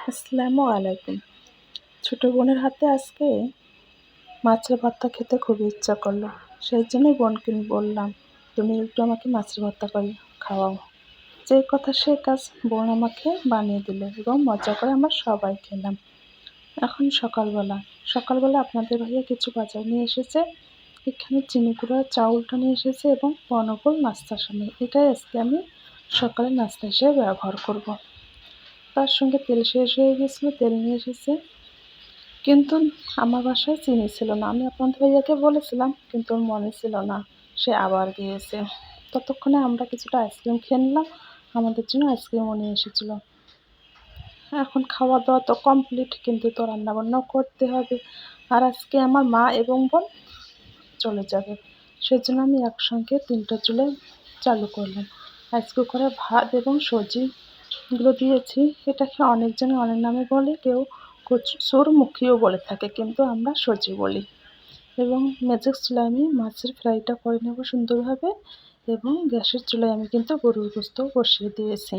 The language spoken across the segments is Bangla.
আসসালামু আলাইকুম। ছোট বোনের হাতে আজকে মাছের ভর্তা খেতে খুবই ইচ্ছা করলো। সেই জন্যই বোনকে বললাম, তুমি একটু আমাকে মাছের ভর্তা করে খাওয়াও। যে কথা সে কাজ, বোন আমাকে বানিয়ে দিল এবং মজা করে আমরা সবাই খেলাম। এখন সকালবেলা আপনাদের ভাইয়া কিছু বাজার নিয়ে এসেছে। এখানে চিনি গুঁড়া চাউলটা নিয়ে এসেছে এবং বনফল নাস্তার সামনে। এটাই আজকে আমি সকালের নাস্তা হিসেবে ব্যবহার করব। তার সঙ্গে তেল শেষ হয়ে গেছিলো, তেল নিয়ে এসেছে। কিন্তু আমার বাসায় চিনি ছিল না। আমি আপনাদের ভাইয়াকে বলেছিলাম, কিন্তু ওর মনে ছিল না। সে আবার গিয়েছে। ততক্ষণে আমরা কিছুটা আইসক্রিম খেয়ে নিলাম। আমাদের জন্য আইসক্রিমও নিয়ে এসেছিল। এখন খাওয়া দাওয়া তো কমপ্লিট, কিন্তু তো রান্নাবান্নাও করতে হবে। আর আজকে আমার মা এবং বোন চলে যাবে। সেজন্য আমি একসঙ্গে 3টা চুলা চালু করলাম। রাইস কুকারে ভাত এবং সবজিগুলো দিয়েছি। এটাকে অনেকজনে অনেক নামে বলে, কেউ কচুরমুখীও বলে থাকে, কিন্তু আমরা সজি বলি। এবং ম্যাজিক চুলায় আমি মাছের ফ্রাইটা করে নেব সুন্দরভাবে। এবং গ্যাসের চুলায় আমি কিন্তু গরুর গোস্ত বসিয়ে দিয়েছি।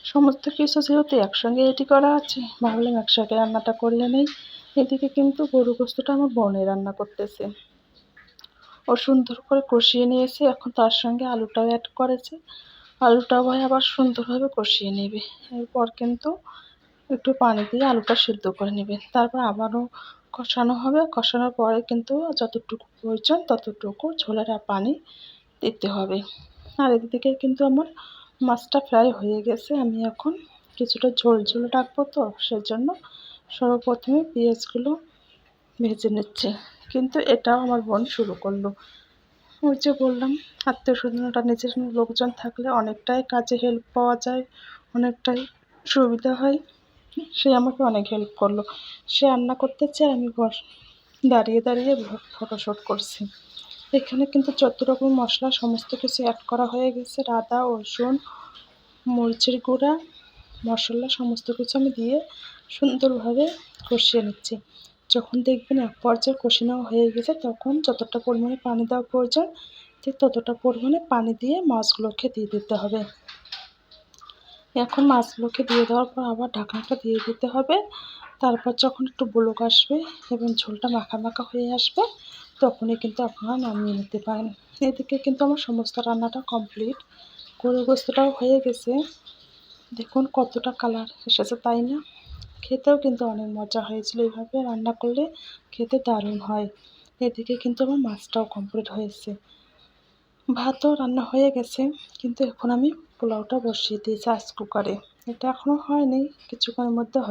সমস্ত কিছু যেহেতু একসঙ্গে রেডি করা আছে, ভাবলাম একসঙ্গে রান্নাটা করিয়ে নেই। এদিকে কিন্তু গরুর গোস্তটা আমার বোনে রান্না করতেছে। ও সুন্দর করে কষিয়ে নিয়েছে। এখন তার সঙ্গে আলুটাও অ্যাড করেছে। আলুটাও আবার সুন্দরভাবে কষিয়ে নেবে। এরপর কিন্তু একটু পানি দিয়ে আলুটা সিদ্ধ করে নেবে। তারপর আবারও কষানো হবে। কষানোর পরে কিন্তু যতটুকু প্রয়োজন ততটুকু ঝোলের পানি দিতে হবে। আর এদিকে কিন্তু আমার মাছটা ফ্রাই হয়ে গেছে। আমি এখন কিছুটা ঝোল রাখবো, তো সেজন্য সর্বপ্রথমে পেঁয়াজগুলো ভেজে নিচ্ছি। কিন্তু এটাও আমার বোন শুরু করলো। ওই যে বললাম, আত্মীয়-স্বজনরা নিজের লোকজন থাকলে অনেকটাই কাজে হেল্প পাওয়া যায়, অনেকটাই সুবিধা হয়। সে আমাকে অনেক হেল্প করলো। সে রান্না করতেছে আর আমি দাঁড়িয়ে ফটোশ্যুট করছি। এখানে কিন্তু যত রকম মশলা সমস্ত কিছু অ্যাড করা হয়ে গেছে। আদা, রসুন, মরিচের গুঁড়া, মশলা সমস্ত কিছু আমি দিয়ে সুন্দরভাবে কষিয়ে নিচ্ছি। যখন দেখবেন এক পর্যায়ে কষানো হয়ে গেছে, তখন যতটা পরিমাণে পানি দেওয়া প্রয়োজন ঠিক ততটা পরিমাণে পানি দিয়ে মাছগুলোকে দিয়ে দিতে হবে। এখন মাছগুলোকে দিয়ে দেওয়ার পর আবার ঢাকনাটা দিয়ে দিতে হবে। তারপর যখন একটু বলক আসবে এবং ঝোলটা মাখা হয়ে আসবে, তখনই কিন্তু আপনারা নামিয়ে নিতে পারেন। এদিকে কিন্তু আমার সমস্ত রান্নাটা কমপ্লিট। গরুর গোস্তটাও হয়ে গেছে। দেখুন কতটা কালার এসেছে, তাই না? খেতেও কিন্তু অনেক মজা হয়েছিল। এইভাবে রান্না করলে খেতে দারুণ হয়। এদিকে কিন্তু আমার মাছটাও কমপ্লিট হয়েছে। ভাতও রান্না হয়ে গেছে, কিন্তু এখন আমি পোলাওটা বসিয়ে দিয়েছি রাইস কুকারে। এটা এখনও হয়নি, কিছুক্ষণের মধ্যে হবে।